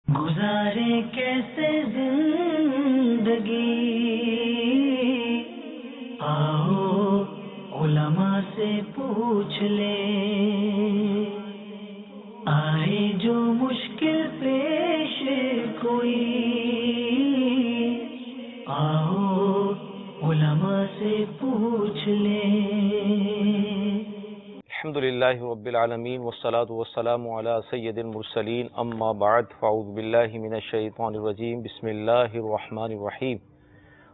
گزارے کیسے زندگی، آؤ علماء سے پوچھ لیں، آئے جو مشکل پیش کوئی، آؤ علماء سے پوچھ لیں۔ الحمدللہ رب العالمین والصلاة والسلام علی سید المرسلین، اما بعد فاعوذ باللہ من الشیطان الرجیم، بسم اللہ الرحمن الرحیم۔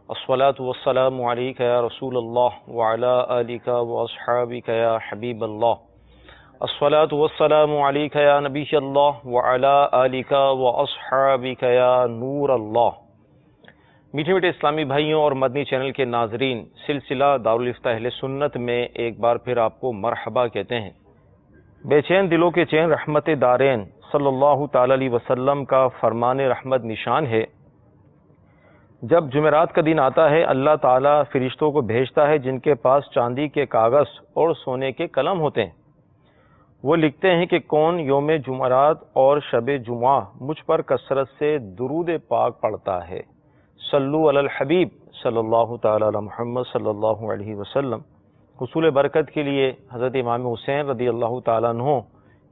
الصلاة والسلام علیک یا رسول اللہ وعلی آلک واصحابک یا حبیب اللہ۔ الصلاة والسلام علیک یا نبی اللہ وعلی آلک واصحابک یا نور اللہ۔ میٹھے میٹھے اسلامی بھائیوں اور مدنی چینل کے ناظرین، سلسلہ دارالفتہ اہل سنت میں ایک بار پھر آپ کو مرحبا کہتے ہیں۔ بے چین دلوں کے چین رحمت دارین صلی اللہ تعالی علیہ وسلم کا فرمان رحمت نشان ہے۔ جب جمعرات کا دن آتا ہے، اللہ تعالیٰ فرشتوں کو بھیجتا ہے جن کے پاس چاندی کے کاغذ اور سونے کے قلم ہوتے ہیں۔ وہ لکھتے ہیں کہ کون یوم جمعرات اور شب جمعہ مجھ پر کثرت سے درود پاک پڑھتا ہے۔ صلو علی الحبیب صلی اللہ تعالی علی محمد صلی اللہ علیہ وسلم۔ حصول برکت کے لیے حضرت امام حسین رضی اللہ تعالیٰ عنہ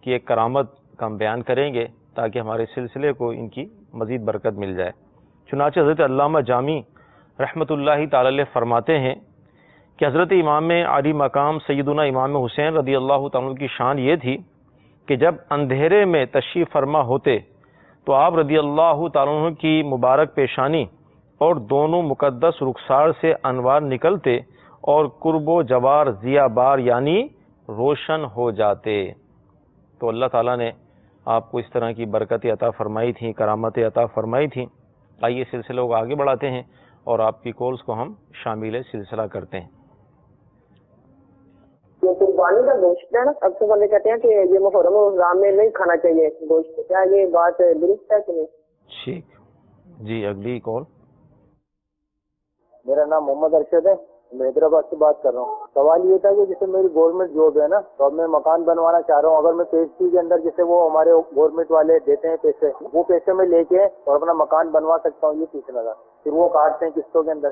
کی ایک کرامت کا ہم بیان کریں گے تاکہ ہمارے سلسلے کو ان کی مزید برکت مل جائے۔ چنانچہ حضرت علامہ جامی رحمۃ اللہ تعالی علیہ فرماتے ہیں کہ حضرت امام علی مقام سیدنا امام حسین رضی اللہ تعالیٰ عنہ کی شان یہ تھی کہ جب اندھیرے میں تشریف فرما ہوتے تو آپ رضی اللہ تعالیٰ عنہ کی مبارک پیشانی اور دونوں مقدس رخسار سے انوار نکلتے اور قرب و جوار ضیا بار یعنی روشن ہو جاتے۔ تو اللہ تعالیٰ نے آپ کو اس طرح کی برکت عطا فرمائی تھیں، کرامت عطا فرمائی تھیں۔ آئیے سلسلوں کو آگے بڑھاتے ہیں اور آپ کی کالز کو ہم شامل سلسلہ کرتے ہیں۔ یہ قربانی کا گوشت ہے نا، سب سے پہلے کہتے ہیں کہ یہ محرم و رمضان میں نہیں کھانا چاہیے گوشت، کیا یہ بات درست ہے کہ نہیں؟ ٹھیک جی، اگلی کال۔ میرا نام محمد ارشد ہے، میں حیدرآباد سے بات کر رہا ہوں۔ سوال یہ تھا کہ جیسے میری گورنمنٹ جاب ہے نا، تو اب میں مکان بنوانا چاہ رہا ہوں۔ اگر میں پیشگی کے اندر جیسے وہ ہمارے گورنمنٹ والے دیتے ہیں پیسے، وہ پیسے میں لے کے اور اپنا مکان بنوا سکتا ہوں، یہ پوچھنا تھا۔ پھر وہ کاٹتے ہیں قسطوں کے اندر۔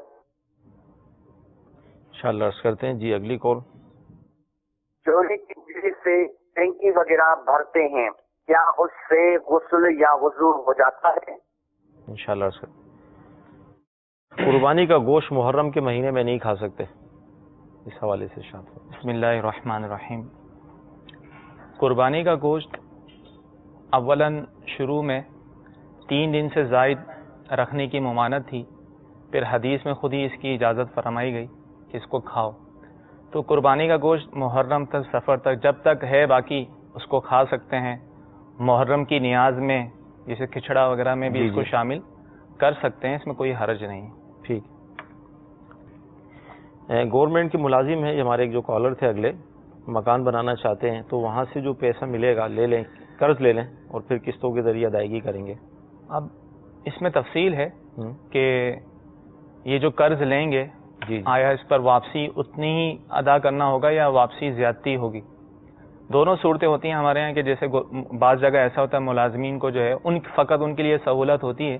انشاءاللہ عرض کرتے ہیں۔ جی اگلی کال۔ چوری کی بجلی سے ٹینکی وغیرہ بھرتے ہیں، کیا اس سے غسل یا وضو ہو جاتا ہے؟ انشاءاللہ عرض کرتے ہیں۔ قربانی کا گوشت محرم کے مہینے میں نہیں کھا سکتے، اس حوالے سے شاد۔ بسم اللہ الرحمن الرحیم۔ قربانی کا گوشت اولاً شروع میں 3 دن سے زائد رکھنے کی ممانعت تھی، پھر حدیث میں خود ہی اس کی اجازت فرمائی گئی کہ اس کو کھاؤ۔ تو قربانی کا گوشت محرم تک، سفر تک، جب تک ہے باقی اس کو کھا سکتے ہیں۔ محرم کی نیاز میں جیسے کھچڑا وغیرہ میں بھی اس کو شامل کر سکتے ہیں، اس میں کوئی حرج نہیں۔ ٹھیک۔ گورنمنٹ کے ملازم ہیں ہمارے، ایک جو کالر تھے اگلے، مکان بنانا چاہتے ہیں تو وہاں سے جو پیسہ ملے گا لے لیں، قرض لے لیں اور پھر قسطوں کے ذریعے ادائیگی کریں گے۔ اب اس میں تفصیل ہے کہ یہ جو قرض لیں گے آیا اس پر واپسی اتنی ہی ادا کرنا ہوگا یا واپسی زیادتی ہوگی؟ دونوں صورتیں ہوتی ہیں ہمارے یہاں کہ جیسے بعض جگہ ایسا ہوتا ہے ملازمین کو جو ہے فقط ان کے لیے سہولت ہوتی ہے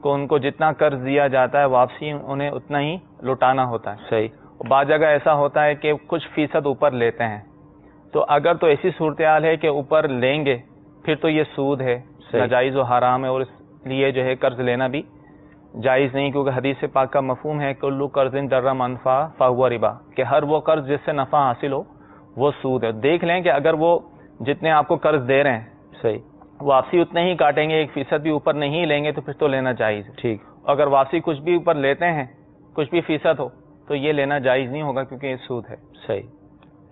کہ ان کو جتنا قرض دیا جاتا ہے واپسی انہیں اتنا ہی لوٹانا ہوتا ہے۔ صحیح۔ بعض جگہ ایسا ہوتا ہے کہ کچھ فیصد اوپر لیتے ہیں، تو اگر تو ایسی صورتحال ہے کہ اوپر لیں گے پھر تو یہ سود ہے، ناجائز و حرام ہے، اور اس لیے جو ہے قرض لینا بھی جائز نہیں، کیونکہ حدیث پاک کا مفہوم ہے کلو قرض در منفع فہو ربا، کہ ہر وہ قرض جس سے نفع حاصل ہو وہ سود ہے۔ دیکھ لیں کہ اگر وہ جتنے آپ کو قرض دے رہے ہیں صحیح واپسی اتنے ہی کاٹیں گے، 1% بھی اوپر نہیں لیں گے تو پھر تو لینا جائز ہے۔ ٹھیک۔ اگر واپسی کچھ بھی اوپر لیتے ہیں، کچھ بھی فیصد ہو، تو یہ لینا جائز نہیں ہوگا کیونکہ یہ سود ہے۔ صحیح،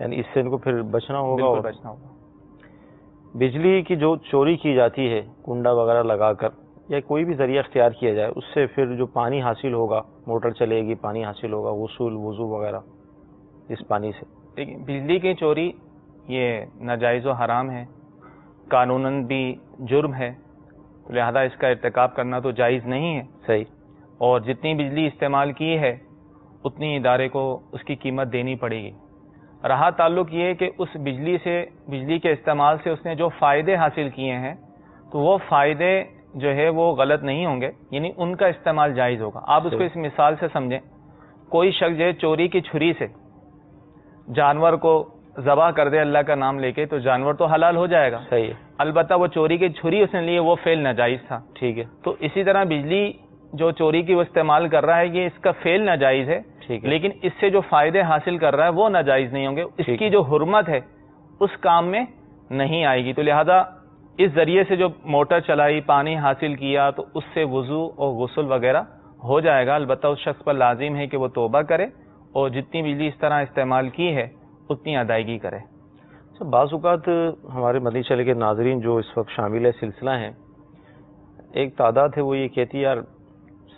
یعنی اس سے ان کو پھر بچنا ہوگا۔ بالکل اور بچنا ہوگا۔ بجلی کی جو چوری کی جاتی ہے کنڈا وغیرہ لگا کر یا کوئی بھی ذریعہ اختیار کیا جائے، اس سے پھر جو پانی حاصل ہوگا، موٹر چلے گی، پانی حاصل ہوگا، غسل وضو وغیرہ اس پانی سے۔ دیکھیں، بجلی کی چوری یہ ناجائز و حرام ہے، قانوناً بھی جرم ہے، لہذا اس کا ارتکاب کرنا تو جائز نہیں ہے۔ صحیح۔ اور جتنی بجلی استعمال کی ہے اتنی ادارے کو اس کی قیمت دینی پڑے گی۔ رہا تعلق یہ کہ اس بجلی کے استعمال سے اس نے جو فائدے حاصل کیے ہیں تو وہ فائدے جو ہے وہ غلط نہیں ہوں گے، یعنی ان کا استعمال جائز ہوگا. آپ اس کو اس مثال سے سمجھیں، کوئی شخص جو ہے چوری کی چھری سے جانور کو ذبح کر دے اللہ کا نام لے کے تو جانور تو حلال ہو جائے گا. صحیح ہے. البتہ وہ چوری کی چھری اس نے لی وہ فعل ناجائز تھا. ٹھیک ہے. تو اسی طرح بجلی جو چوری کی وہ استعمال کر رہا ہے یہ اس کا فعل ناجائز ہے، ٹھیک ہے. لیکن اس سے جو فائدے حاصل کر رہا ہے وہ ناجائز نہیں ہوں گے. اس کی جو حرمت ہے اس کام میں نہیں آئے گی. تو لہذا اس ذریعے سے جو موٹر چلائی، پانی حاصل کیا، تو اس سے وضو اور غسل وغیرہ ہو جائے گا. البتہ اس شخص پر لازم ہے کہ وہ توبہ کرے اور جتنی بجلی اس طرح استعمال کی ہے اتنی ادائیگی کرے. بعض اوقات ہمارے مدنی چینل کے ناظرین جو اس وقت شامل ہے سلسلہ ہیں، ایک تعداد ہے وہ یہ کہتی ہے یار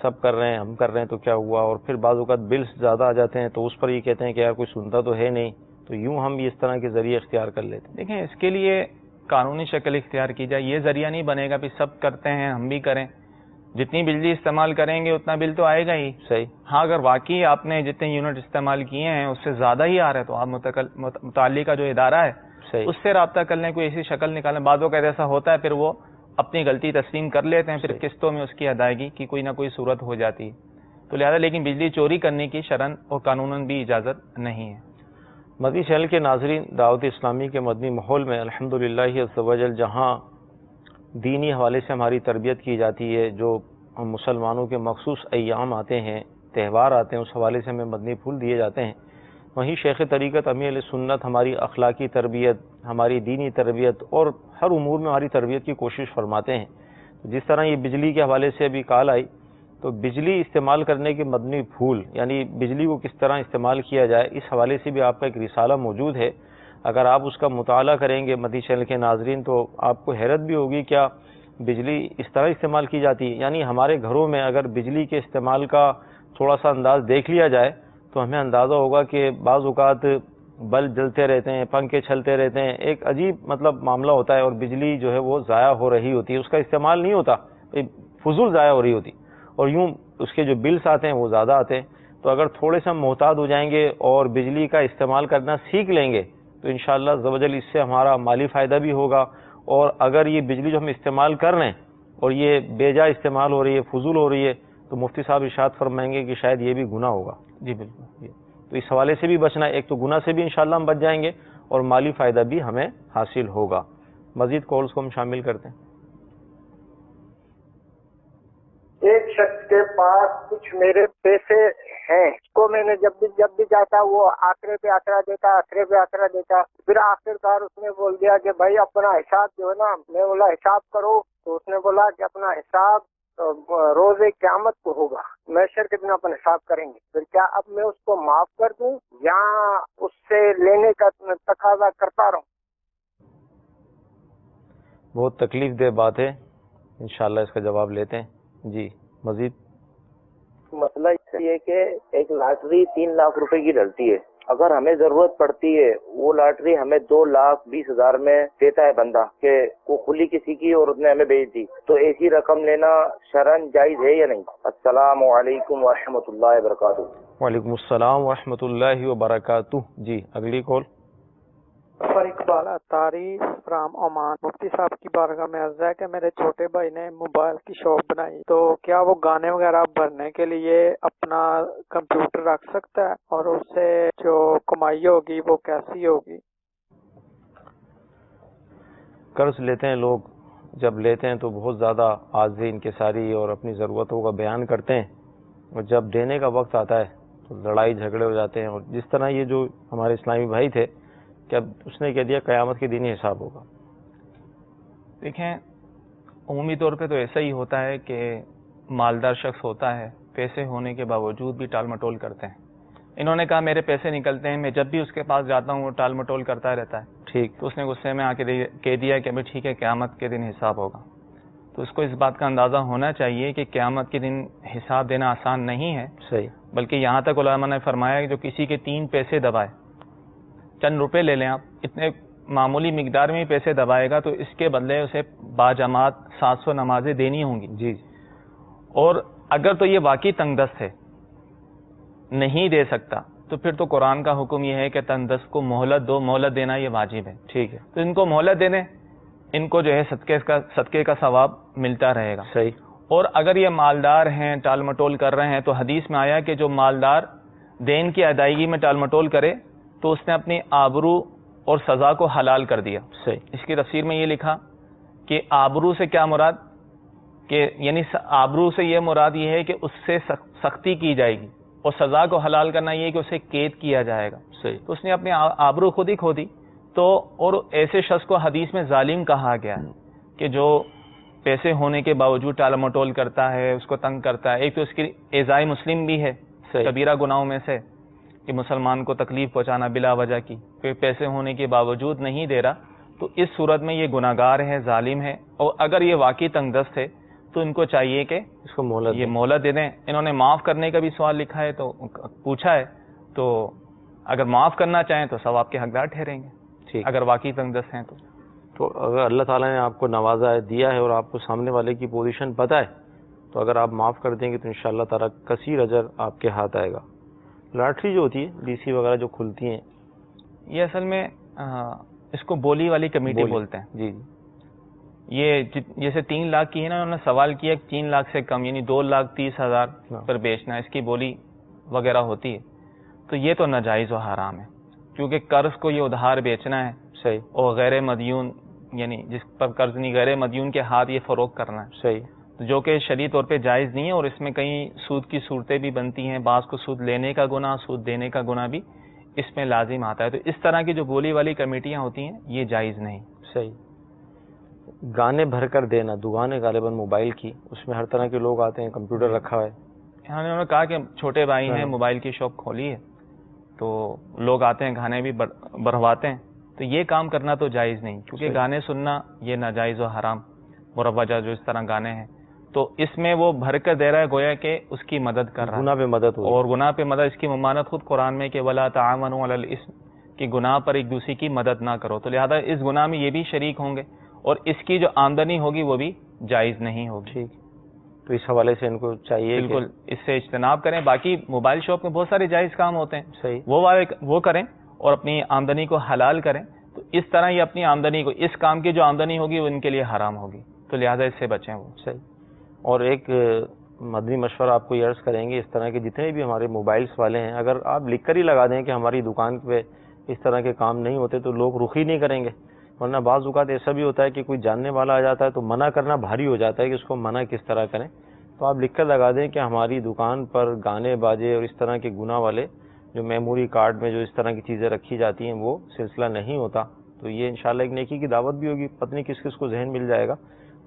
سب کر رہے ہیں ہم کر رہے ہیں تو کیا ہوا، اور پھر بعض اوقات بلز زیادہ آ جاتے ہیں تو اس پر یہ کہتے ہیں کہ یار کوئی سنتا تو ہے نہیں، تو یوں ہم بھی اس طرح کے ذریعے اختیار کر لیتے ہیں. دیکھیں اس کے لیے قانونی شکل اختیار کی جائے. یہ ذریعہ نہیں بنے گا کہ سب کرتے ہیں ہم بھی کریں. جتنی بجلی استعمال کریں گے اتنا بل تو آئے گا ہی. صحیح. ہاں اگر واقعی آپ نے جتنے یونٹ استعمال کیے ہیں اس سے زیادہ ہی آ رہا ہے تو آپ متعلقہ جو ادارہ ہے صحیح. اس سے رابطہ کر لیں، کوئی ایسی شکل نکالیں. بعضوں کا ایسا ہوتا ہے پھر وہ اپنی غلطی تسلیم کر لیتے ہیں، پھر قسطوں میں اس کی ادائیگی کی کوئی نہ کوئی صورت ہو جاتی ہے. تو لہذا لیکن بجلی چوری کرنے کی شرعاً اور قانوناً بھی اجازت نہیں ہے. مدنی چینل کے ناظرین، دعوت اسلامی کے مدنی ماحول میں الحمدللہ عز و جل جہاں دینی حوالے سے ہماری تربیت کی جاتی ہے، جو ہم مسلمانوں کے مخصوص ایام آتے ہیں، تہوار آتے ہیں، اس حوالے سے ہمیں مدنی پھول دیے جاتے ہیں، وہیں شیخ طریقت امیر علیہ سنت ہماری اخلاقی تربیت، ہماری دینی تربیت اور ہر امور میں ہماری تربیت کی کوشش فرماتے ہیں. جس طرح یہ بجلی کے حوالے سے ابھی کال آئی، تو بجلی استعمال کرنے کے مدنی پھول، یعنی بجلی کو کس طرح استعمال کیا جائے، اس حوالے سے بھی آپ کا ایک رسالہ موجود ہے. اگر آپ اس کا مطالعہ کریں گے مدنی چینل کے ناظرین تو آپ کو حیرت بھی ہوگی کیا بجلی اس طرح استعمال کی جاتی ہے. یعنی ہمارے گھروں میں اگر بجلی کے استعمال کا تھوڑا سا انداز دیکھ لیا جائے تو ہمیں اندازہ ہوگا کہ بعض اوقات بلب جلتے رہتے ہیں، پنکھے چلتے رہتے ہیں، ایک عجیب مطلب معاملہ ہوتا ہے، اور بجلی جو ہے وہ ضائع ہو رہی ہوتی ہے، اس کا استعمال نہیں ہوتا، فضول ضائع ہو رہی ہوتی، اور یوں اس کے جو بلز آتے ہیں وہ زیادہ آتے ہیں. تو اگر تھوڑے سے ہم محتاط ہو جائیں گے اور بجلی کا استعمال کرنا سیکھ لیں گے تو انشاءاللہ عز و جل اس سے ہمارا مالی فائدہ بھی ہوگا. اور اگر یہ بجلی جو ہم استعمال کر رہے ہیں اور یہ بے جا استعمال ہو رہی ہے، فضول ہو رہی ہے، تو مفتی صاحب ارشاد فرمائیں گے کہ شاید یہ بھی گناہ ہوگا. جی بالکل. تو اس حوالے سے بھی بچنا ہے، ایک تو گناہ سے بھی انشاءاللہ ہم بچ جائیں گے اور مالی فائدہ بھی ہمیں حاصل ہوگا. مزید کالز کو ہم شامل کرتے ہیں. ایک شخص کے پاس کچھ میرے پیسے ہیں، اس کو میں نے جب بھی جاتا وہ آخرے پہ آخرا دیتا. پھر آخرکار اس نے بول دیا کہ بھائی اپنا حساب جو ہے نا، میں بولا حساب کرو، تو اس نے بولا کہ اپنا حساب روز قیامت کو ہوگا، محشر کے دن اپنا حساب کریں گے. پھر کیا اب میں اس کو معاف کر دوں یا اس سے لینے کا تقاضا کرتا رہوں؟ بہت تکلیف دہ بات ہے، انشاءاللہ اس کا جواب لیتے ہیں. جی مزید. مسئلہ یہ ہے کہ ایک لاٹری 3 لاکھ روپے کی ڈلتی ہے، اگر ہمیں ضرورت پڑتی ہے وہ لاٹری ہمیں 2,20,000 میں دیتا ہے بندہ کہ وہ کھلی کسی کی اور اس نے ہمیں بھیج دی، تو ایسی رقم لینا شرعاً جائز ہے یا نہیں؟ السلام علیکم ورحمۃ اللہ وبرکاتہ. وعلیکم السلام ورحمۃ اللہ وبرکاتہ. جی اگلی کال. سر اقبال اتاری فرام عمان. مفتی صاحب کی بارگاہ میں عرض ہے کہ میرے چھوٹے بھائی نے موبائل کی شاپ بنائی، تو کیا وہ گانے وغیرہ بھرنے کے لیے اپنا کمپیوٹر رکھ سکتا ہے، اور اس سے جو کمائی ہوگی وہ کیسی ہوگی؟ قرض لیتے ہیں لوگ، جب لیتے ہیں تو بہت زیادہ عاجزی انکساری اور اپنی ضرورتوں کا بیان کرتے ہیں، اور جب دینے کا وقت آتا ہے تو لڑائی جھگڑے ہو جاتے ہیں. اور جس طرح یہ جو ہمارے اسلامی بھائی تھے کہ اب اس نے کہہ دیا قیامت کے دن ہی حساب ہوگا. دیکھیں عمومی طور پہ تو ایسا ہی ہوتا ہے کہ مالدار شخص ہوتا ہے، پیسے ہونے کے باوجود بھی ٹال مٹول کرتے ہیں. انہوں نے کہا میرے پیسے نکلتے ہیں، میں جب بھی اس کے پاس جاتا ہوں وہ ٹال مٹول کرتا رہتا ہے. ٹھیک. تو اس نے غصے میں آ کے کہہ دیا کہ ابھی ٹھیک ہے قیامت کے دن حساب ہوگا. تو اس کو اس بات کا اندازہ ہونا چاہیے کہ قیامت کے دن حساب دینا آسان نہیں ہے. صحیح. بلکہ یہاں تک علماء نے فرمایا کہ جو کسی کے 3 پیسے دبائے، چند روپے لے لیں آپ، اتنے معمولی مقدار میں ہی پیسے دبائے گا تو اس کے بدلے اسے باجماعت 700 نمازیں دینی ہوں گی. جی. اور اگر تو یہ واقعی تنگ دست ہے، نہیں دے سکتا، تو پھر تو قرآن کا حکم یہ ہے کہ تنگ دست کو مہلت دو، مہلت دینا یہ واجب ہے. ٹھیک ہے. تو ان کو مہلت دے دیں، ان کو جو ہے صدقے کا ثواب ملتا رہے گا. صحیح. اور اگر یہ مالدار ہیں، ٹال مٹول کر رہے ہیں، تو حدیث میں آیا کہ جو مالدار دین کی ادائیگی میں ٹال مٹول کرے تو اس نے اپنی آبرو اور سزا کو حلال کر دیا. صحیح. اس کی تفسیر میں یہ لکھا کہ آبرو سے کیا مراد، کہ یعنی آبرو سے یہ مراد یہ ہے کہ اس سے سختی کی جائے گی، اور سزا کو حلال کرنا یہ ہے کہ اسے قید کیا جائے گا. صحیح. تو اس نے اپنی آبرو خود ہی کھو دی. تو اور ایسے شخص کو حدیث میں ظالم کہا گیا ہے کہ جو پیسے ہونے کے باوجود ٹال مٹول کرتا ہے، اس کو تنگ کرتا ہے. ایک تو اس کی ایذائے مسلم بھی ہے کبیرہ گناہوں میں سے کہ مسلمان کو تکلیف پہنچانا بلا وجہ کی، پھر پیسے ہونے کے باوجود نہیں دے رہا. تو اس صورت میں یہ گناہگار ہے، ظالم ہے. اور اگر یہ واقعی تنگ دست ہے تو ان کو چاہیے کہ اس کو مہلت دے دیں. انہوں نے معاف کرنے کا بھی سوال لکھا ہے، تو پوچھا ہے، تو اگر معاف کرنا چاہیں تو ثواب کے حقدار ٹھہریں گے. ٹھیک. اگر واقعی تنگ دست ہیں تو اگر اللہ تعالیٰ نے آپ کو نوازا ہے، دیا ہے، اور آپ کو سامنے والے کی پوزیشن پتہ ہے، تو اگر آپ معاف کر دیں گے تو انشاءاللہ تعالیٰ کثیر اجر آپ کے ہاتھ آئے گا. لاٹری جو ہوتی ہے، ڈی سی وغیرہ جو کھلتی ہیں، یہ اصل میں اس کو بولی والی کمیٹی بولتے ہیں. جی جی. یہ جیسے 3 لاکھ کی ہے نا، انہوں نے سوال کیا 3 لاکھ سے کم یعنی 2,30,000 پر بیچنا، اس کی بولی وغیرہ ہوتی ہے. تو یہ تو ناجائز و حرام ہے، کیونکہ قرض کو یہ ادھار بیچنا ہے. صحیح. اور غیر مدیون یعنی جس پر قرض نہیں، غیر مدیون کے ہاتھ یہ فروخت کرنا ہے. صحیح. جو کہ شرعی طور پہ جائز نہیں ہے. اور اس میں کئی سود کی صورتیں بھی بنتی ہیں، بعض کو سود لینے کا گناہ، سود دینے کا گناہ بھی اس میں لازم آتا ہے. تو اس طرح کی جو بولی والی کمیٹیاں ہوتی ہیں یہ جائز نہیں. صحیح. گانے بھر کر دینا، دکانیں غالباً موبائل کی، اس میں ہر طرح کے لوگ آتے ہیں، کمپیوٹر رکھا ہے. انہوں نے کہا کہ چھوٹے بھائی ہیں، موبائل کی شاپ کھولی ہے، تو لوگ آتے ہیں، گانے بھی بھرواتے ہیں. تو یہ کام کرنا تو جائز نہیں، کیونکہ گانے سننا یہ ناجائز و حرام مروجہ جو اس طرح گانے ہیں. تو اس میں وہ بھر کر دے رہا ہے، گویا کہ اس کی مدد کر رہا ہے، گناہ پہ مدد ہو. اور گناہ پہ مدد، اس کی ممانت خود قرآن میں کہ ولا تعاونوا علی الاثم، کہ گناہ پر ایک دوسرے کی مدد نہ کرو. تو لہذا اس گناہ میں یہ بھی شریک ہوں گے، اور اس کی جو آمدنی ہوگی وہ بھی جائز نہیں ہوگی. ٹھیک. تو اس حوالے سے ان کو چاہیے بالکل اس سے اجتناب کریں. باقی موبائل شاپ میں بہت سارے جائز کام ہوتے ہیں. صحیح. وہ کریں اور اپنی آمدنی کو حلال کریں. تو اس طرح یہ اپنی آمدنی کو، اس کام کی جو آمدنی ہوگی وہ ان کے لیے حرام ہوگی. تو لہذا اس سے بچیں وہ. صحیح. اور ایک مدنی مشورہ آپ کو یہ عرض کریں گے، اس طرح کے جتنے بھی ہمارے موبائلس والے ہیں، اگر آپ لکھ کر ہی لگا دیں کہ ہماری دکان پہ اس طرح کے کام نہیں ہوتے تو لوگ رخ ہی نہیں کریں گے. ورنہ بعض اوقات ایسا بھی ہوتا ہے کہ کوئی جاننے والا آ جاتا ہے تو منع کرنا بھاری ہو جاتا ہے کہ اس کو منع کس طرح کریں. تو آپ لکھ کر لگا دیں کہ ہماری دکان پر گانے باجے اور اس طرح کے گناہ والے جو میموری کارڈ میں جو اس طرح کی چیزیں رکھی جاتی ہیں وہ سلسلہ نہیں ہوتا. تو یہ انشاءاللہ ایک نیکی کی دعوت بھی ہوگی، پتہ نہیں کس کس کو ذہن مل جائے گا.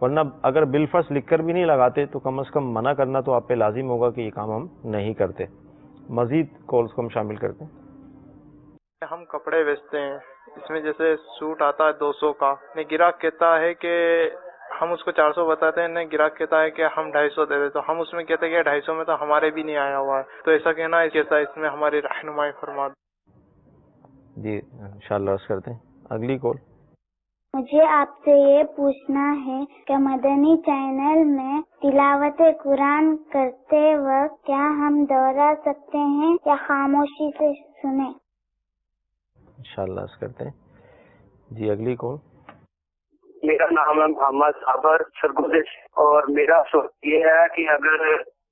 ورنہ اگر بالفرض لکھ کر بھی نہیں لگاتے تو کم از کم منع کرنا تو آپ پہ لازم ہوگا کہ یہ کام ہم نہیں کرتے. مزید کالز کو ہم شامل کرتے ہیں. ہم کپڑے بیچتے ہیں، اس میں جیسے سوٹ آتا ہے 200 کا، گراہک کہتا ہے کہ ہم اس کو 400 بتاتے ہیں، گراہک کہتا ہے کہ ہم 250 دے دیں. تو ہم اس میں کہتے ہیں کہ 250 میں تو ہمارے بھی نہیں آیا ہوا ہے. تو ایسا کہنا ہے کیسا، اس میں ہماری رہنمائی فرما دیں. جی انشاءاللہ عرض کرتے ہیں. اگلی کال. مجھے آپ سے یہ پوچھنا ہے کہ مدنی چینل میں تلاوت قرآن کرتے وقت کیا ہم دوہرا سکتے ہیں یا خاموشی سے سنیں؟ انشاءاللہ عرض کرتے ہیں. جی اگلی کال. میرا نام ہے محمد صابر سرگوزے، اور میرا سوال یہ ہے کہ اگر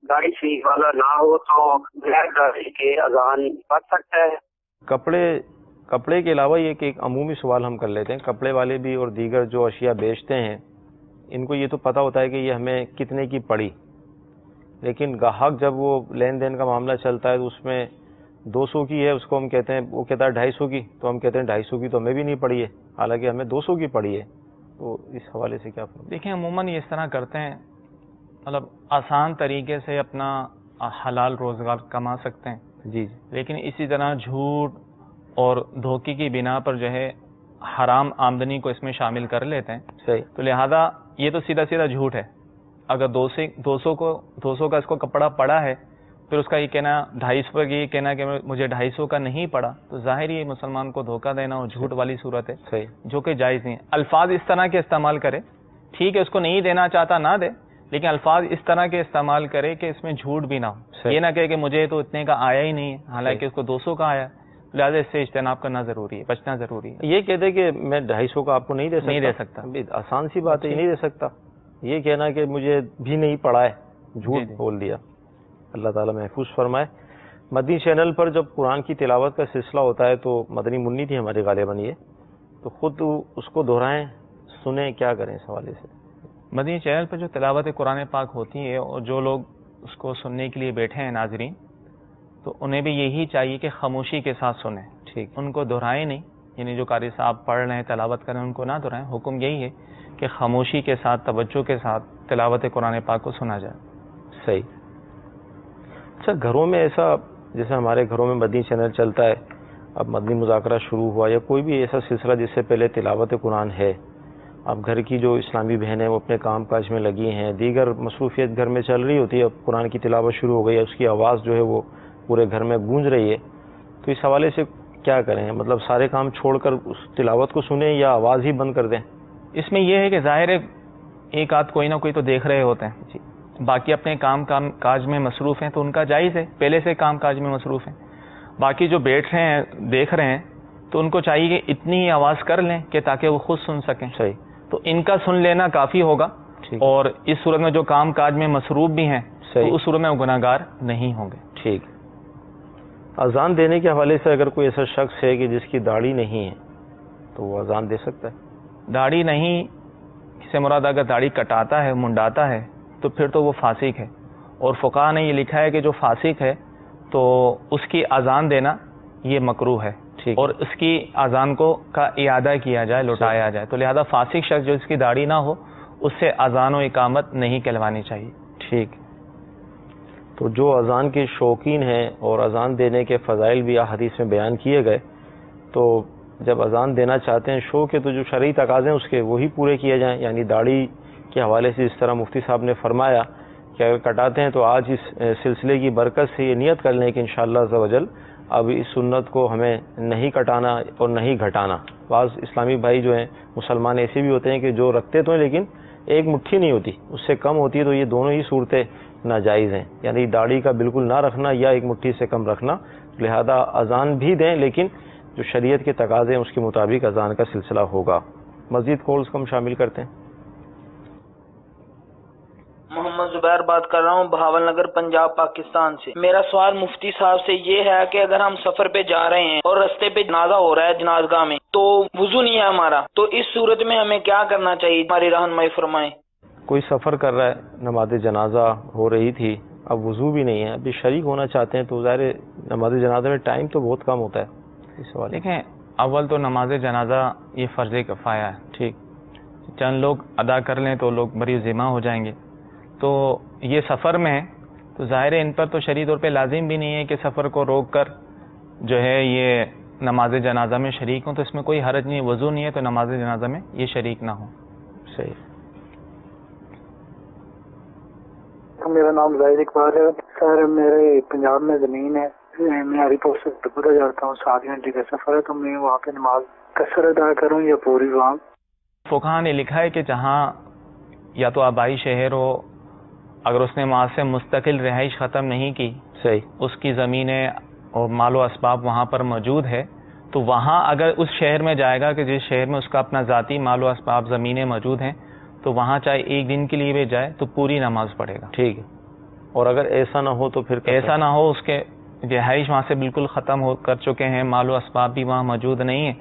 گاڑی شریف والا نہ ہو تو بغیر گاڑی کے اذان پڑھ سکتا ہے؟ کپڑے کے علاوہ یہ کہ ایک عمومی سوال ہم کر لیتے ہیں. کپڑے والے بھی اور دیگر جو اشیاء بیچتے ہیں ان کو یہ تو پتہ ہوتا ہے کہ یہ ہمیں کتنے کی پڑی، لیکن گاہک جب وہ لین دین کا معاملہ چلتا ہے تو اس میں 200 کی ہے، اس کو ہم کہتے ہیں، وہ کہتا ہے 250 کی، تو ہم کہتے ہیں 250 کی تو ہمیں بھی نہیں پڑی ہے، حالانکہ ہمیں 200 کی پڑی ہے. تو اس حوالے سے کیا فرمائیں؟ دیکھیں عموماً یہ اس طرح کرتے ہیں، مطلب آسان طریقے سے اپنا حلال روزگار کما سکتے ہیں. جی. لیکن اسی طرح جھوٹ اور دھوکے کی بنا پر جو ہے حرام آمدنی کو اس میں شامل کر لیتے ہیں. صحیح. تو لہذا یہ تو سیدھا جھوٹ ہے. اگر 200 کا اس کو کپڑا پڑا ہے، پھر اس کا یہ کہنا 250 کا یہ کہنا کہ مجھے 250 کا نہیں پڑا، تو ظاہر یہ مسلمان کو دھوکہ دینا اور جھوٹ والی صورت ہے. صحیح. جو کہ جائز نہیں ہے. الفاظ اس طرح کے استعمال کرے، ٹھیک ہے اس کو نہیں دینا چاہتا نہ دے، لیکن الفاظ اس طرح کے استعمال کرے کہ اس میں جھوٹ بھی نہ ہو. یہ نہ کہے کہ مجھے تو اتنے کا آیا ہی نہیں ہے، حالانکہ اس کو 200 کا آیا. لہٰذا اس سے اجتناب کرنا ضروری ہے، بچنا ضروری ہے۔ یہ کہتے کہ میں 250 کا آپ کو نہیں دے سکتا، آسان سی بات ہے، یہ نہیں دے سکتا، یہ کہنا کہ مجھے بھی نہیں پڑا ہے، جھوٹ بول دیا۔ اللہ تعالیٰ محفوظ فرمائے۔ مدنی چینل پر جب قرآن کی تلاوت کا سلسلہ ہوتا ہے تو مدنی منی تھی ہمارے غالباً، یہ تو خود اس کو دہرائیں، سنیں، کیا کریں اس حوالے سے؟ مدنی چینل پر جو تلاوت قرآن پاک ہوتی ہے اور جو لوگ اس کو سننے کے لیے بیٹھے ہیں ناظرین، تو انہیں بھی یہی چاہیے کہ خاموشی کے ساتھ سنیں، ٹھیک، ان کو دہرائیں نہیں، یعنی جو قاری صاحب پڑھ رہے ہیں تلاوت کر رہے ہیں ان کو نہ دہرائیں، حکم یہی ہے کہ خاموشی کے ساتھ توجہ کے ساتھ تلاوت قرآن پاک کو سنا جائے۔ صحیح۔ اچھا، گھروں میں ایسا، جیسے ہمارے گھروں میں مدنی چینل چلتا ہے، اب مدنی مذاکرہ شروع ہوا یا کوئی بھی ایسا سلسلہ جس سے پہلے تلاوت قرآن ہے، اب گھر کی جو اسلامی بہنیں وہ اپنے کام کاج میں لگی ہیں، دیگر مصروفیت گھر میں چل رہی ہوتی ہے، اب قرآن کی تلاوت شروع ہو گئی ہے، اس کی آواز جو ہے وہ پورے گھر میں گونج رہی ہے، تو اس حوالے سے کیا کریں؟ مطلب سارے کام چھوڑ کر اس تلاوت کو سنیں یا آواز ہی بند کر دیں؟ اس میں یہ ہے کہ ظاہر ہے ایک آدھ کوئی نہ کوئی تو دیکھ رہے ہوتے ہیں، باقی اپنے کام کاج میں مصروف ہیں، تو ان کا جائز ہے، پہلے سے کام کاج میں مصروف ہیں۔ باقی جو بیٹھ رہے ہیں دیکھ رہے ہیں تو ان کو چاہیے کہ اتنی آواز کر لیں کہ تاکہ وہ خود سن سکیں۔ صحیح۔ تو ان کا سن لینا کافی ہوگا، اور اس صورت میں جو کام کاج میں مصروف بھی ہیں تو اس صورت میں وہ گناہ گار نہیں ہوں گے۔ ٹھیک۔ اذان دینے کے حوالے سے اگر کوئی ایسا شخص ہے کہ جس کی داڑھی نہیں ہے تو وہ اذان دے سکتا ہے؟ داڑھی نہیں سے مراد اگر داڑھی کٹاتا ہے، منڈاتا ہے، تو پھر تو وہ فاسق ہے، اور فقہا نے یہ لکھا ہے کہ جو فاسق ہے تو اس کی اذان دینا یہ مکروہ ہے، اور اس کی اذان کو کا اعادہ کیا جائے، لوٹایا جائے، تو لہذا فاسق شخص جو اس کی داڑھی نہ ہو اس سے اذان و اقامت نہیں کہلوانی چاہیے۔ ٹھیک۔ تو جو اذان کے شوقین ہیں اور اذان دینے کے فضائل بھی احادیث میں بیان کیے گئے، تو جب اذان دینا چاہتے ہیں شوق ہے تو جو شرعی تقاضے ہیں اس کے وہی پورے کیے جائیں، یعنی داڑھی کے حوالے سے جس طرح مفتی صاحب نے فرمایا کہ اگر کٹاتے ہیں تو آج اس سلسلے کی برکت سے یہ نیت کر لیں کہ انشاءاللہ عز و جل اب اس سنت کو ہمیں نہیں کٹانا اور نہیں گھٹانا۔ بعض اسلامی بھائی جو ہیں مسلمان ایسے بھی ہوتے ہیں کہ جو رکھتے تو ہیں لیکن ایک مٹھی نہیں ہوتی، اس سے کم ہوتی ہے، تو یہ دونوں ہی صورتیں ناجائز ہیں، یعنی داڑھی کا بالکل نہ رکھنا یا ایک مٹھی سے کم رکھنا، لہذا اذان بھی دیں لیکن جو شریعت کے تقاضے ہیں اس کے مطابق اذان کا سلسلہ ہوگا۔ مزید کالز کو ہم شامل کرتے ہیں۔ محمد زبیر بات کر رہا ہوں بہاول نگر پنجاب پاکستان سے۔ میرا سوال مفتی صاحب سے یہ ہے کہ اگر ہم سفر پہ جا رہے ہیں اور رستے پہ جنازہ ہو رہا ہے جنازگاہ میں تو وضو نہیں ہے ہمارا، تو اس صورت میں ہمیں کیا کرنا چاہیے؟ ہماری رہنمائی فرمائیں۔ کوئی سفر کر رہا ہے، نماز جنازہ ہو رہی تھی، اب وضو بھی نہیں ہے، ابھی شریک ہونا چاہتے ہیں، تو ظاہر نماز جنازہ میں ٹائم تو بہت کم ہوتا ہے۔ اس سوال دیکھیں، اول تو نماز جنازہ یہ فرض کفایہ ہے، ٹھیک، چند لوگ ادا کر لیں تو لوگ بری ذمہ ہو جائیں گے، تو یہ سفر میں ہے تو ظاہر ان پر تو شرعی طور پہ لازم بھی نہیں ہے کہ سفر کو روک کر جو ہے یہ نماز جنازہ میں شریک ہوں، تو اس میں کوئی حرج نہیں ہے، وضو نہیں ہے تو نماز جنازہ میں یہ شریک نہ ہوں۔ صحیح۔ میرا نام زاہد اقبال ہے سر، میرے پنجاب میں زمین ہے، میں ہری پور سے ترپورہ جاتا ہوں، 7 گھنٹے کا سفر ہے، تو میں وہاں پہ نماز قصر ادا کروں یا پوری وہاں؟ فقہا نے لکھا ہے کہ جہاں یا تو آبائی شہر ہو، اگر اس نے وہاں سے مستقل رہائش ختم نہیں کی، صحیح، اس کی زمینیں اور مال و اسباب وہاں پر موجود ہے، تو وہاں اگر اس شہر میں جائے گا کہ جس شہر میں اس کا اپنا ذاتی مال و اسباب زمینیں موجود ہیں، تو وہاں چاہے ایک دن کے لیے بھی جائے تو پوری نماز پڑھے گا۔ ٹھیک ہے، اور اگر ایسا نہ ہو تو پھر ایسا نہ ہو اس کے رہائش وہاں سے بالکل ختم ہو کر چکے ہیں، مال و اسباب بھی وہاں موجود نہیں ہیں،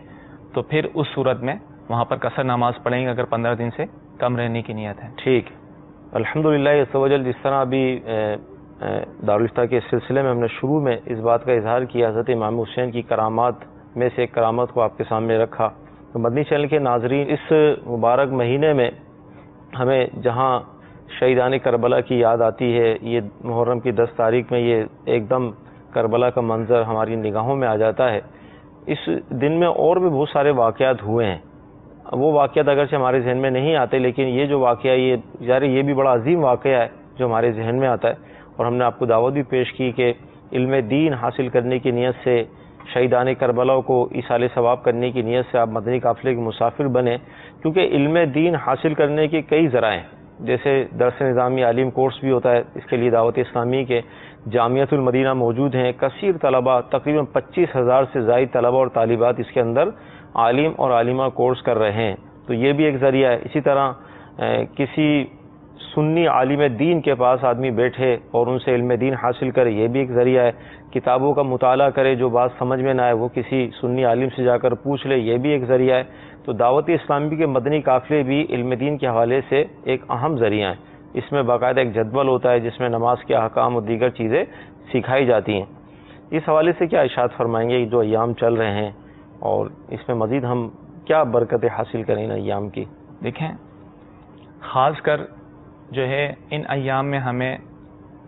تو پھر اس صورت میں وہاں پر قصر نماز پڑھیں گے اگر 15 دن سے کم رہنے کی نیت ہے۔ ٹھیک ہے، الحمدللہ عز و جل، جس طرح ابھی دارالفتہ کے سلسلے میں ہم نے شروع میں اس بات کا اظہار کیا، حضرت امام حسین کی کرامات میں سے ایک کرامت کو آپ کے سامنے رکھا، تو مدنی چینل کے ناظرین، اس مبارک مہینے میں ہمیں جہاں شہیدان کربلا کی یاد آتی ہے، یہ محرم کی 10 تاریخ میں یہ ایک دم کربلا کا منظر ہماری نگاہوں میں آ جاتا ہے، اس دن میں اور بھی بہت سارے واقعات ہوئے ہیں، وہ واقعات اگرچہ ہمارے ذہن میں نہیں آتے، لیکن یہ جو واقعہ یہ بھی بڑا عظیم واقعہ ہے جو ہمارے ذہن میں آتا ہے، اور ہم نے آپ کو دعوت بھی پیش کی کہ علم دین حاصل کرنے کی نیت سے، شہیدان کربلا کو ایصال ثواب کرنے کی نیت سے آپ مدنی قافلے کے مسافر بنیں، کیونکہ علم دین حاصل کرنے کے کئی ذرائع ہیں، جیسے درس نظامی عالم کورس بھی ہوتا ہے، اس کے لیے دعوت اسلامی کے جامعۃ المدینہ موجود ہیں، کثیر طلباء، تقریباً 25,000 سے زائد طلباء اور طالبات اس کے اندر عالم اور عالمہ کورس کر رہے ہیں، تو یہ بھی ایک ذریعہ ہے۔ اسی طرح کسی سنی عالم دین کے پاس آدمی بیٹھے اور ان سے علم دین حاصل کرے، یہ بھی ایک ذریعہ ہے۔ کتابوں کا مطالعہ کرے، جو بات سمجھ میں نہ آئے وہ کسی سنی عالم سے جا کر پوچھ لے، یہ بھی ایک ذریعہ ہے۔ تو دعوت اسلامی کے مدنی قافلے بھی علم دین کے حوالے سے ایک اہم ذریعہ ہیں۔ اس میں باقاعدہ ایک جدول ہوتا ہے جس میں نماز کے احکام اور دیگر چیزیں سکھائی جاتی ہیں۔ اس حوالے سے کیا ارشاد فرمائیں گے، جو ایام چل رہے ہیں اور اس میں مزید ہم کیا برکتیں حاصل کریں ان ایام کی؟ دیکھیں، خاص کر جو ہے ان ایام میں ہمیں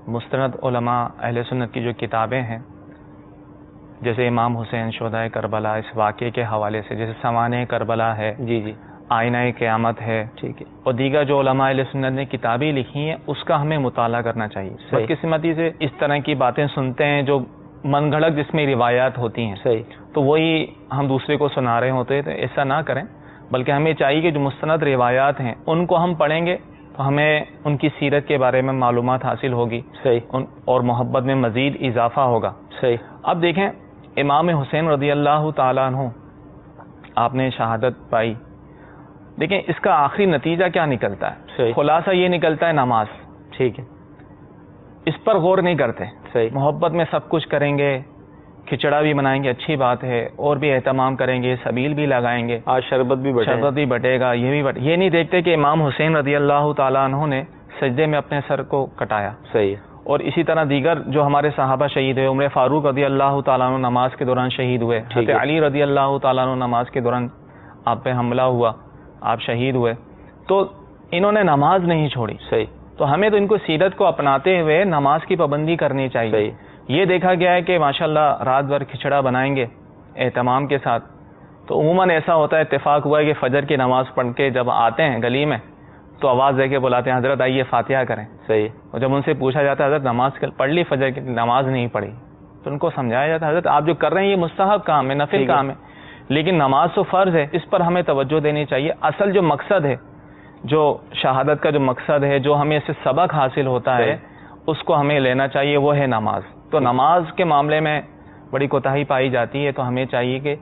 مستند علماء اہل سنت کی جو کتابیں ہیں، جیسے امام حسین شہدائے کربلا، اس واقعے کے حوالے سے، جیسے سوانح کربلا ہے، جی آئینہ قیامت ہے، ٹھیک ہے، اور دیگر جو علماء اہل سنت نے کتابیں لکھی ہیں، اس کا ہمیں مطالعہ کرنا چاہیے۔ بدقسمتی سے اس طرح کی باتیں سنتے ہیں جو من گھڑت جس میں روایات ہوتی ہیں، صحیح، تو وہی ہم دوسرے کو سنا رہے ہوتے ہیں، تو ایسا نہ کریں، بلکہ ہمیں چاہیے کہ جو مستند روایات ہیں ان کو ہم پڑھیں گے تو ہمیں ان کی سیرت کے بارے میں معلومات حاصل ہوگی، صحیح، اور محبت میں مزید اضافہ ہوگا۔ صحیح۔ اب دیکھیں، امام حسین رضی اللہ تعالیٰ عنہ آپ نے شہادت پائی، دیکھیں اس کا آخری نتیجہ کیا نکلتا ہے؟ صحیح، خلاصہ یہ نکلتا ہے نماز، ٹھیک ہے، اس پر غور نہیں کرتے، صحیح، محبت میں سب کچھ کریں گے، کھچڑا بھی بنائیں گے، اچھی بات ہے، اور بھی اہتمام کریں گے، سبیل بھی لگائیں گے، آج شربت بھی بٹے گا، یہ نہیں دیکھتے کہ امام حسین رضی اللہ تعالیٰ عنہ نے سجدے میں اپنے سر کو کٹایا۔ صحیح۔ اور اسی طرح دیگر جو ہمارے صحابہ شہید ہوئے، عمر فاروق رضی اللہ تعالیٰ عنہ نماز کے دوران شہید ہوئے، حضرت علی رضی اللہ تعالیٰ عنہ نماز کے دوران آپ پہ حملہ ہوا، آپ شہید ہوئے، تو انہوں نے نماز نہیں چھوڑی۔ صحیح۔ تو ہمیں تو ان کو سیرت کو اپناتے ہوئے نماز کی پابندی کرنی چاہیے۔ صحیح۔ یہ دیکھا گیا ہے کہ ماشاءاللہ رات بھر کھچڑا بنائیں گے اہتمام کے ساتھ، تو عموماً ایسا ہوتا ہے، اتفاق ہوا ہے کہ فجر کی نماز پڑھ کے جب آتے ہیں گلی میں تو آواز دے کے بلاتے ہیں، حضرت آئیے فاتحہ کریں۔ صحیح۔ اور جب ان سے پوچھا جاتا ہے حضرت نماز پڑھ لی فجر کی، نماز نہیں پڑھی، تو ان کو سمجھایا جاتا ہے حضرت آپ جو کر رہے ہیں یہ مستحب کام ہے، نفل کام ہے، لیکن نماز تو فرض ہے، اس پر ہمیں توجہ دینی چاہیے۔ اصل جو مقصد ہے، جو شہادت کا جو مقصد ہے، جو ہمیں اس سے سبق حاصل ہوتا ہے، اس کو ہمیں لینا چاہیے، وہ ہے نماز۔ تو نماز کے معاملے میں بڑی کوتاہی پائی جاتی ہے، تو ہمیں چاہیے کہ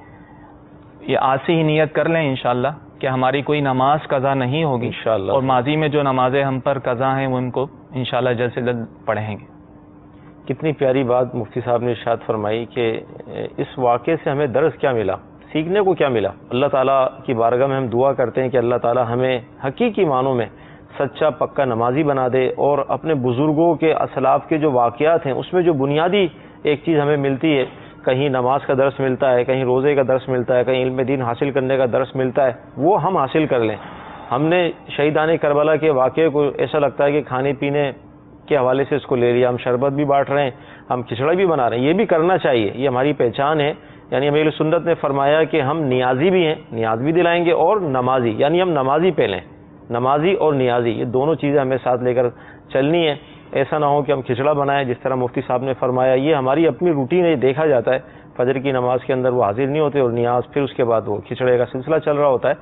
یہ آج سے ہی نیت کر لیں انشاءاللہ کہ ہماری کوئی نماز قضا نہیں ہوگی انشاءاللہ، اور ماضی میں جو نمازیں ہم پر قضا ہیں وہ ان کو انشاءاللہ جلد سے جلد پڑھیں گے۔ کتنی پیاری بات مفتی صاحب نے ارشاد فرمائی کہ اس واقعے سے ہمیں درس کیا ملا، سیکھنے کو کیا ملا۔ اللہ تعالیٰ کی بارگاہ میں ہم دعا کرتے ہیں کہ اللہ تعالیٰ ہمیں حقیقی معنوں میں سچا پکا نمازی بنا دے، اور اپنے بزرگوں کے اسلاف کے جو واقعات ہیں اس میں جو بنیادی ایک چیز ہمیں ملتی ہے، کہیں نماز کا درس ملتا ہے، کہیں روزے کا درس ملتا ہے، کہیں علم دین حاصل کرنے کا درس ملتا ہے، وہ ہم حاصل کر لیں۔ ہم نے شہیدان کربلا کے واقعے کو ایسا لگتا ہے کہ کھانے پینے کے حوالے سے اس کو لے لیا، ہم شربت بھی بانٹ رہے ہیں، ہم کھچڑا بھی بنا رہے ہیں، یہ بھی کرنا چاہیے، یہ ہماری پہچان ہے۔ یعنی اہل سنت نے فرمایا کہ ہم نیازی بھی ہیں، نیاز بھی دلائیں گے، اور نمازی، یعنی ہم نمازی پہ لیں، نمازی اور نیازی، یہ دونوں چیزیں ہمیں ساتھ لے کر چلنی ہے۔ ایسا نہ ہو کہ ہم کھچڑا بنائیں، جس طرح مفتی صاحب نے فرمایا، یہ ہماری اپنی روٹین ہے، دیکھا جاتا ہے فجر کی نماز کے اندر وہ حاضر نہیں ہوتے، اور نیاز پھر اس کے بعد وہ کھچڑے کا سلسلہ چل رہا ہوتا ہے۔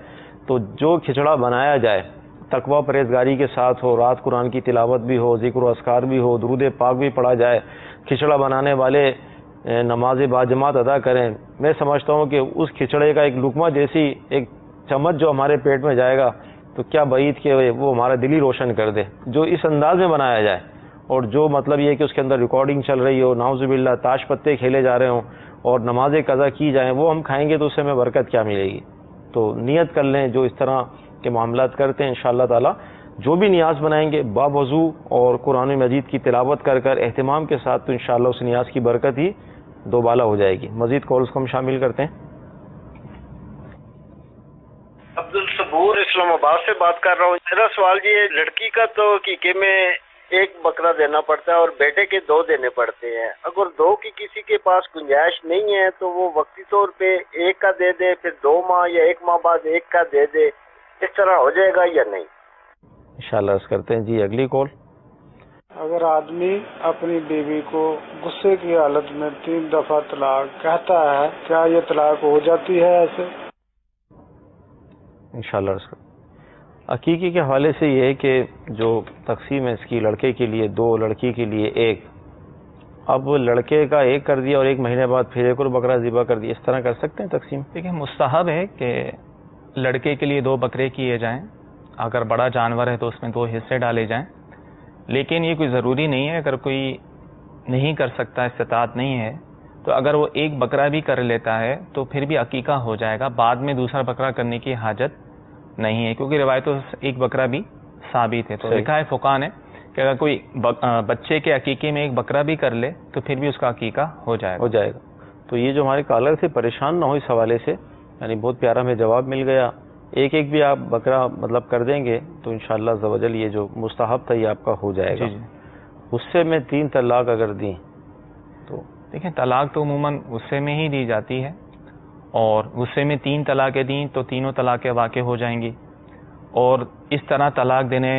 تو جو کھچڑا بنایا جائے تقویٰ پرہیزگاری کے ساتھ ہو، رات قرآن کی تلاوت بھی ہو، ذکر و اذکار بھی ہو، درود پاک بھی پڑھا جائے، کھچڑا بنانے والے نماز باجماعت ادا کریں۔ میں سمجھتا ہوں کہ اس کھچڑے کا ایک لقمہ جیسی ایک چمچ جو ہمارے پیٹ میں جائے گا تو کیا بعید کہ وہ ہمارا دل ہی روشن کر دے، جو اس انداز میں بنایا جائے، اور جو مطلب یہ کہ اس کے اندر ریکارڈنگ چل رہی ہو، نعوذ باللہ تاش پتے کھیلے جا رہے ہوں اور نمازیں قضا کی جائیں، وہ ہم کھائیں گے تو اس سے ہمیں برکت کیا ملے گی۔ تو نیت کر لیں، جو اس طرح کے معاملات کرتے ہیں انشاءاللہ تعالی جو بھی نیاز بنائیں گے باوضو اور قرآن مجید کی تلاوت کر کر اہتمام کے ساتھ، تو انشاءاللہ اس نیاز کی برکت ہی دوبالا ہو جائے گی۔ مزید کالز کو ہم شامل کرتے ہیں۔ عبدالصبور اسلام آباد سے بات کر رہا ہوں۔ میرا سوال یہ ہے، لڑکی کا تو حقیقے میں ایک بکرا دینا پڑتا ہے اور بیٹے کے 2 دینے پڑتے ہیں، اگر 2 کی کسی کے پاس گنجائش نہیں ہے تو وہ وقتی طور پہ 1 کا دے دے، پھر 2 ماہ یا 1 ماہ بعد 1 کا دے دے، اس طرح ہو جائے گا یا نہیں؟ انشاءاللہ عرض کرتے ہیں۔ جی اگلی کال۔ اگر آدمی اپنی بیوی کو غصے کی حالت میں 3 دفعہ طلاق کہتا ہے، کیا یہ طلاق ہو جاتی ہے ایسے؟ انشاءاللہ عرض کرتے ہیں۔ عقیقے کے حوالے سے یہ ہے کہ جو تقسیم ہے اس کی، لڑکے کے لیے 2، لڑکی کے لیے 1، اب لڑکے کا ایک کر دیا اور ایک مہینے بعد پھر ایک اور بکرا ذبح کر دیا، اس طرح کر سکتے ہیں تقسیم؟ دیکھیں مستحب ہے کہ لڑکے کے لیے 2 بکرے کیے جائیں، اگر بڑا جانور ہے تو اس میں 2 حصے ڈالے جائیں، لیکن یہ کوئی ضروری نہیں ہے. اگر کوئی نہیں کر سکتا، استطاعت نہیں ہے، تو اگر وہ ایک بکرا بھی کر لیتا ہے تو پھر بھی عقیقہ ہو جائے گا، بعد میں دوسرا بکرا کرنے کی حاجت نہیں ہے، کیونکہ روایتوں سے ایک بکرا بھی ثابت ہے. تو لکھا ہے فقہاء نے کہ اگر کوئی بچے کے عقیقے میں ایک بکرا بھی کر لے تو پھر بھی اس کا عقیقہ ہو جائے گا. تو یہ جو ہمارے کالر سے پریشان نہ ہو اس حوالے سے، یعنی بہت پیارا ہمیں جواب مل گیا. ایک ایک بھی آپ بکرا مطلب کر دیں گے تو انشاءاللہ عز و جل یہ جو مستحب تھا یہ آپ کا ہو جائے گا. غصے میں 3 طلاق اگر دیں تو دیکھیں طلاق تو عموماً غصے میں ہی دی جاتی ہے، اور غصے میں 3 طلاقیں دیں تو تینوں طلاقیں واقع ہو جائیں گی، اور اس طرح طلاق دینے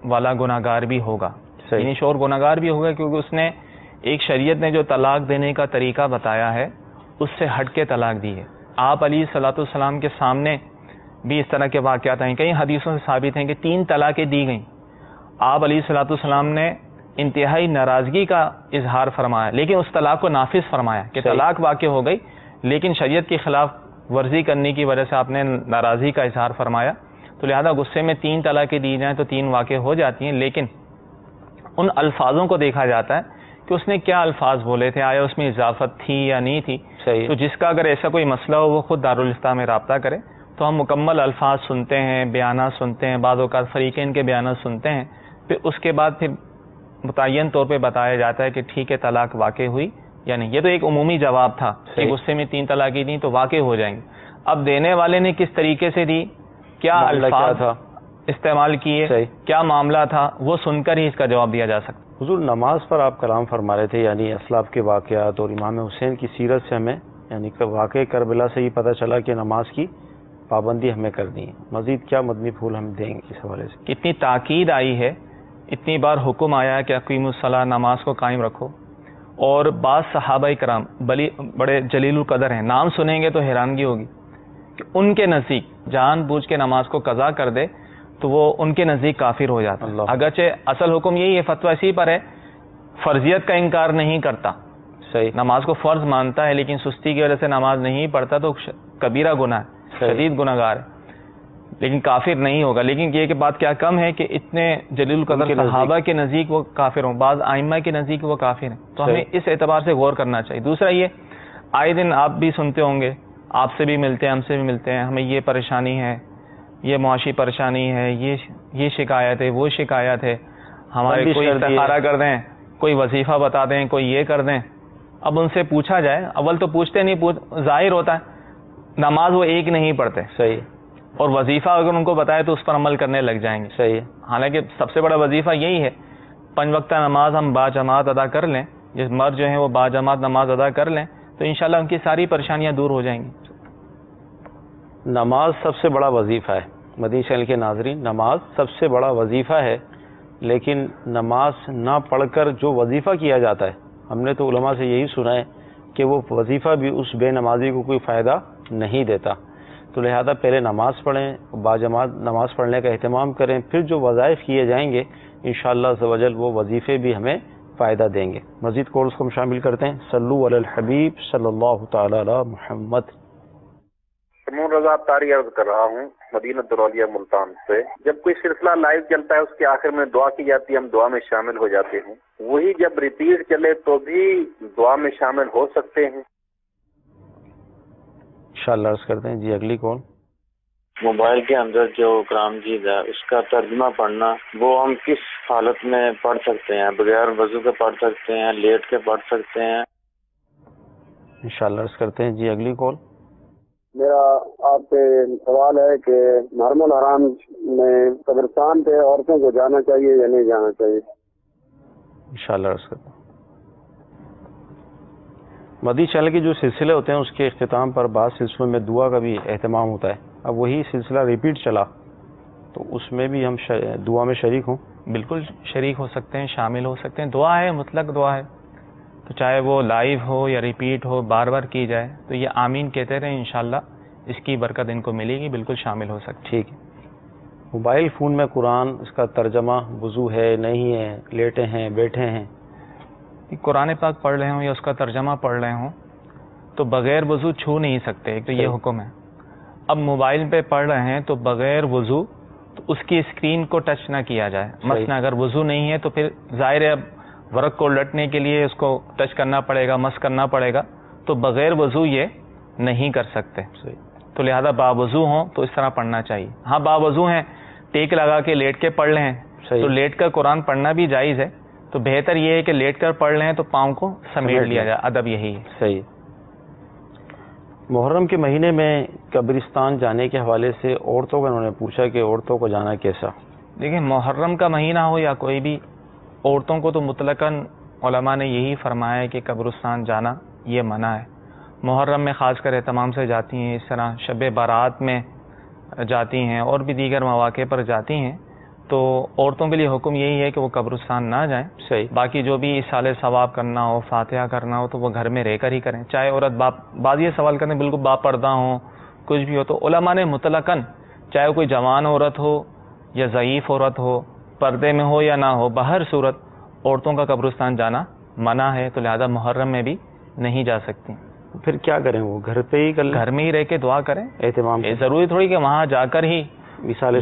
والا گناہگار بھی ہوگا. یعنی شوہر گناہگار بھی ہوگا کیونکہ اس نے ایک شریعت نے جو طلاق دینے کا طریقہ بتایا ہے اس سے ہٹ کے طلاق دی ہے. آپ علیہ الصلوۃ والسلام کے سامنے بھی اس طرح کے واقعات ہیں، کئی حدیثوں سے ثابت ہیں کہ 3 طلاقیں دی گئیں. آپ علیہ الصلوۃ والسلام نے انتہائی ناراضگی کا اظہار فرمایا، لیکن اس طلاق کو نافذ فرمایا کہ طلاق واقع ہو گئی، لیکن شریعت کی خلاف ورزی کرنے کی وجہ سے آپ نے ناراضگی کا اظہار فرمایا. تو لہذا غصے میں 3 طلاقیں دی جائیں تو 3 واقع ہو جاتی ہیں، لیکن ان الفاظوں کو دیکھا جاتا ہے کہ اس نے کیا الفاظ بولے تھے، آیا اس میں اضافت تھی یا نہیں تھی. تو جس کا اگر ایسا کوئی مسئلہ ہو وہ خود دارالافتاء میں رابطہ کرے. تو ہم مکمل الفاظ سنتے ہیں، بیانات سنتے ہیں، بعض اوقات فریقین کے بیانات سنتے ہیں، پھر اس کے بعد پھر متعین طور پہ بتایا جاتا ہے کہ ٹھیک ہے طلاق واقع ہوئی یا نہیں. یہ تو ایک عمومی جواب تھا کہ غصے میں 3 طلاقیں دیں تو واقع ہو جائیں گے. اب دینے والے نے کس طریقے سے دی، کیا الفاظ تھا استعمال کیے، کیا معاملہ تھا، وہ سن کر ہی اس کا جواب دیا جا سکتا. حضور نماز پر آپ کلام فرما رہے تھے، یعنی اسلاف کے واقعات اور امام حسین کی سیرت سے ہمیں یعنی واقع کربلا سے یہ پتہ چلا کہ نماز کی پابندی ہمیں کر دی ہے. مزید کیا مدنی پھول ہم دیں گے اس حوالے سے؟ کتنی تاکید آئی ہے، اتنی بار حکم آیا ہے کہ اقیم الصلاۃ، نماز کو قائم رکھو. اور بعض صحابہ کرام بڑے جلیل القدر ہیں، نام سنیں گے تو حیرانگی ہوگی کہ ان کے نزدیک جان بوجھ کے نماز کو قضا کر دے تو وہ ان کے نزدیک کافر ہو جاتا ہے. اگرچہ اصل حکم یہی ہے، فتویٰ اسی پر ہے، فرضیت کا انکار نہیں کرتا، نماز کو فرض مانتا ہے، لیکن سستی کی وجہ سے نماز نہیں پڑھتا تو کبیرہ گناہ ہے، شدید گناہ گار ہے، لیکن کافر نہیں ہوگا. لیکن یہ کہ بات کیا کم ہے کہ اتنے جلیل القدر صحابہ کے نزدیک وہ کافر ہوں، بعض ائمہ کے نزدیک وہ کافر ہیں. تو ہمیں اس اعتبار سے غور کرنا چاہیے. دوسرا یہ آئے دن آپ بھی سنتے ہوں گے، آپ سے بھی ملتے ہیں، ہم سے بھی ملتے ہیں، ہمیں یہ پریشانی ہے، یہ معاشی پریشانی ہے، یہ شکایت ہے، وہ شکایت ہے، ہمارے کوئی استخارہ کر دیں، کوئی وظیفہ بتا دیں، کوئی یہ کر دیں. اب ان سے پوچھا جائے، اول تو پوچھتے نہیں، ظاہر ہوتا ہے نماز وہ ایک نہیں پڑھتے، صحیح، اور وظیفہ اگر ان کو بتائے تو اس پر عمل کرنے لگ جائیں گے، صحیح. حالانکہ سب سے بڑا وظیفہ یہی ہے 5 وقتہ نماز ہم باجماعت ادا کر لیں، جس مرد جو ہیں وہ باجماعت نماز ادا کر لیں تو انشاءاللہ ان کی ساری پریشانیاں دور ہو جائیں گی. نماز سب سے بڑا وظیفہ ہے مدنی چینل کے ناظرین، نماز سب سے بڑا وظیفہ ہے، لیکن نماز نہ پڑھ کر جو وظیفہ کیا جاتا ہے، ہم نے تو علماء سے یہی سنا ہے کہ وہ وظیفہ بھی اس بے نمازی کو کوئی فائدہ نہیں دیتا. تو لہذا پہلے نماز پڑھیں، باجماعت نماز پڑھنے کا اہتمام کریں، پھر جو وظائف کیے جائیں گے انشاءاللہ عز و جل وہ وظیفے بھی ہمیں فائدہ دیں گے. مزید کورس کو ہم شامل کرتے ہیں. صلو علی الحبیب صلی اللہ تعالی علی محمد. سمون رضا تاری عرض کر رہا ہوں مدینہ درالیہ ملتان سے. جب کوئی سلسلہ لائیو چلتا ہے اس کے آخر میں دعا کی جاتی ہے، ہم دعا میں شامل ہو جاتے ہیں، وہی جب ریپیٹ چلے تو بھی دعا میں شامل ہو سکتے ہیں؟ انشاءاللہ عرض کرتے ہیں. جی اگلی کال. موبائل کے اندر جو قرآن مجید ہے اس کا ترجمہ پڑھنا وہ ہم کس حالت میں پڑھ سکتے ہیں؟ بغیر وضو کے پڑھ سکتے ہیں، لیٹ کے پڑھ سکتے ہیں؟ انشاءاللہ عرض کرتے ہیں. جی اگلی کال. میرا آپ سے سوال ہے کہ محرم الحرام میں قبرستان پہ عورتوں کو جانا چاہیے یا نہیں جانا چاہیے؟ انشاءاللہ عرض کرتے ہیں. مدی چینل کے جو سلسلے ہوتے ہیں اس کے اختتام پر بعض سلسلوں میں دعا کا بھی اہتمام ہوتا ہے. اب وہی سلسلہ ریپیٹ چلا تو اس میں بھی ہم دعا میں شریک ہوں. بالکل شریک ہو سکتے ہیں، شامل ہو سکتے ہیں. دعا ہے، مطلق دعا ہے، تو چاہے وہ لائیو ہو یا ریپیٹ ہو، بار بار کی جائے تو یہ آمین کہتے رہیں، انشاءاللہ اس کی برکت ان کو ملے گی. بالکل شامل ہو سکتے. ٹھیک ہے. موبائل فون میں قرآن اس کا ترجمہ وضو ہے نہیں ہے، لیٹے ہیں بیٹھے ہیں، قرآن پاک پڑھ رہے ہوں یا اس کا ترجمہ پڑھ رہے ہوں تو بغیر وضو چھو نہیں سکتے، ایک تو یہ حکم ہے. اب موبائل پہ پڑھ رہے ہیں تو بغیر وضو تو اس کی اسکرین کو ٹچ نہ کیا جائے. مثلا اگر وضو نہیں ہے تو پھر ظاہر ہے اب ورق کو الٹنے کے لیے اس کو ٹچ کرنا پڑے گا، مس کرنا پڑے گا، تو بغیر وضو یہ نہیں کر سکتے. تو لہذا باوضو ہوں تو اس طرح پڑھنا چاہیے. ہاں باوضو ہیں، ٹیک لگا کے لیٹ کے پڑھ لیں تو لیٹ کر قرآن پڑھنا بھی جائز ہے. تو بہتر یہ ہے کہ لیٹ کر پڑھ لیں تو پاؤں کو سمیٹ لیا جائے. ادب یہی ہے. صحیح. محرم کے مہینے میں قبرستان جانے کے حوالے سے عورتوں کا انہوں نے پوچھا کہ عورتوں کو جانا کیسا؟ دیکھیں محرم کا مہینہ ہو یا کوئی بھی، عورتوں کو تو مطلقاً علماء نے یہی فرمایا ہے کہ قبرستان جانا یہ منع ہے. محرم میں خاص کر اہتمام سے جاتی ہیں، اس طرح شب بارات میں جاتی ہیں اور بھی دیگر مواقع پر جاتی ہیں، تو عورتوں کے لیے حکم یہی ہے کہ وہ قبرستان نہ جائیں. صحیح. باقی جو بھی اصال ثواب کرنا ہو، فاتحہ کرنا ہو تو وہ گھر میں رہ کر ہی کریں. چاہے عورت بعض یہ سوال کرنے بالکل با پردہ ہوں، کچھ بھی ہو، تو علماء نے مطلقاً چاہے کوئی جوان عورت ہو یا ضعیف عورت ہو، پردے میں ہو یا نہ ہو، بہر صورت عورتوں کا قبرستان جانا منع ہے. تو لہذا محرم میں بھی نہیں جا سکتی. پھر کیا کریں؟ وہ گھر پہ ہی گھر میں ہی رہ کے دعا کریں. اہتمام ضروری تھوڑی کہ وہاں جا کر ہی،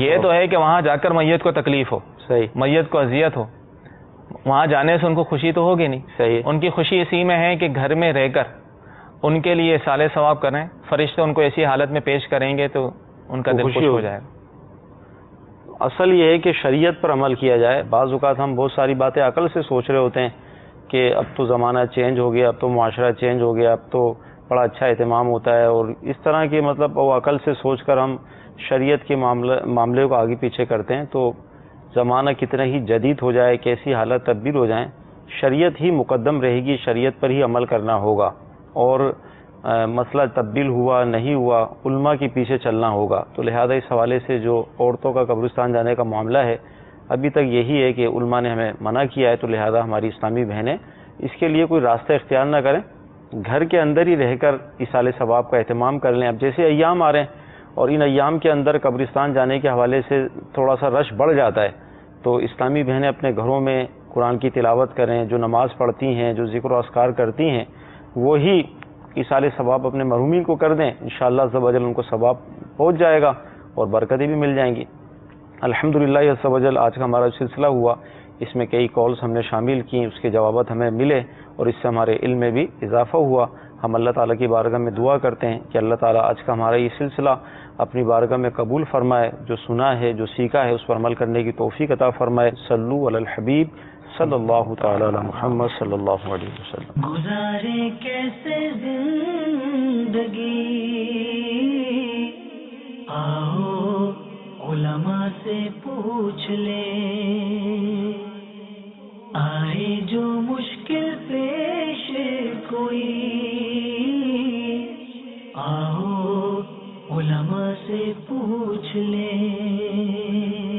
یہ تو ہے کہ وہاں جا کر میت کو تکلیف ہو، صحیح، میت کو اذیت ہو. وہاں جانے سے ان کو خوشی تو ہوگی نہیں. صحیح. ان کی خوشی اسی میں ہے کہ گھر میں رہ کر ان کے لیے اصال ثواب کریں. فرشتے ان کو ایسی حالت میں پیش کریں گے تو ان کا دل خوش ہو جائے گا. اصل یہ ہے کہ شریعت پر عمل کیا جائے. بعض اوقات ہم بہت ساری باتیں عقل سے سوچ رہے ہوتے ہیں کہ اب تو زمانہ چینج ہو گیا، اب تو معاشرہ چینج ہو گیا، اب تو بڑا اچھا اہتمام ہوتا ہے، اور اس طرح کے مطلب وہ عقل سے سوچ کر ہم شریعت کے معاملے کو آگے پیچھے کرتے ہیں. تو زمانہ کتنا ہی جدید ہو جائے، کیسی حالت تبدیل ہو جائیں، شریعت ہی مقدم رہے گی، شریعت پر ہی عمل کرنا ہوگا. اور مسئلہ تبدیل ہوا نہیں ہوا، علماء کے پیچھے چلنا ہوگا. تو لہذا اس حوالے سے جو عورتوں کا قبرستان جانے کا معاملہ ہے، ابھی تک یہی ہے کہ علماء نے ہمیں منع کیا ہے. تو لہذا ہماری اسلامی بہنیں اس کے لیے کوئی راستہ اختیار نہ کریں، گھر کے اندر ہی رہ کر اصال ثواب کا اہتمام کر لیں. اب جیسے ایام آ رہے ہیں اور ان ایام کے اندر قبرستان جانے کے حوالے سے تھوڑا سا رش بڑھ جاتا ہے، تو اسلامی بہنیں اپنے گھروں میں قرآن کی تلاوت کریں. جو نماز پڑھتی ہیں، جو ذکر و اذکار کرتی ہیں، وہی اصال ثواب اپنے مرحومین کو کر دیں. انشاءاللہ عز و جل ان کو ثواب پہنچ جائے گا اور برکتیں بھی مل جائیں گی. الحمدللہ عز و جل آج کا ہمارا سلسلہ ہوا، اس میں کئی کالز ہم نے شامل کی، اس کے جوابات ہمیں ملے اور اس سے ہمارے علم میں بھی اضافہ ہوا. ہم اللہ تعالیٰ کی بارگاہ میں دعا کرتے ہیں کہ اللہ تعالیٰ آج کا ہمارا یہ سلسلہ اپنی بارگاہ میں قبول فرمائے. جو سنا ہے، جو سیکھا ہے، اس پر عمل کرنے کی توفیق عطا فرمائے. صلو علی الحبیب صلی اللہ تعالی علی محمد صلی اللہ علیہ وسلم. گزارے کیسے زندگی، آؤ علماء سے پوچھ لیں. آئے جو مشکل پیش کوئی، آؤ علماء سے پوچھ لیں.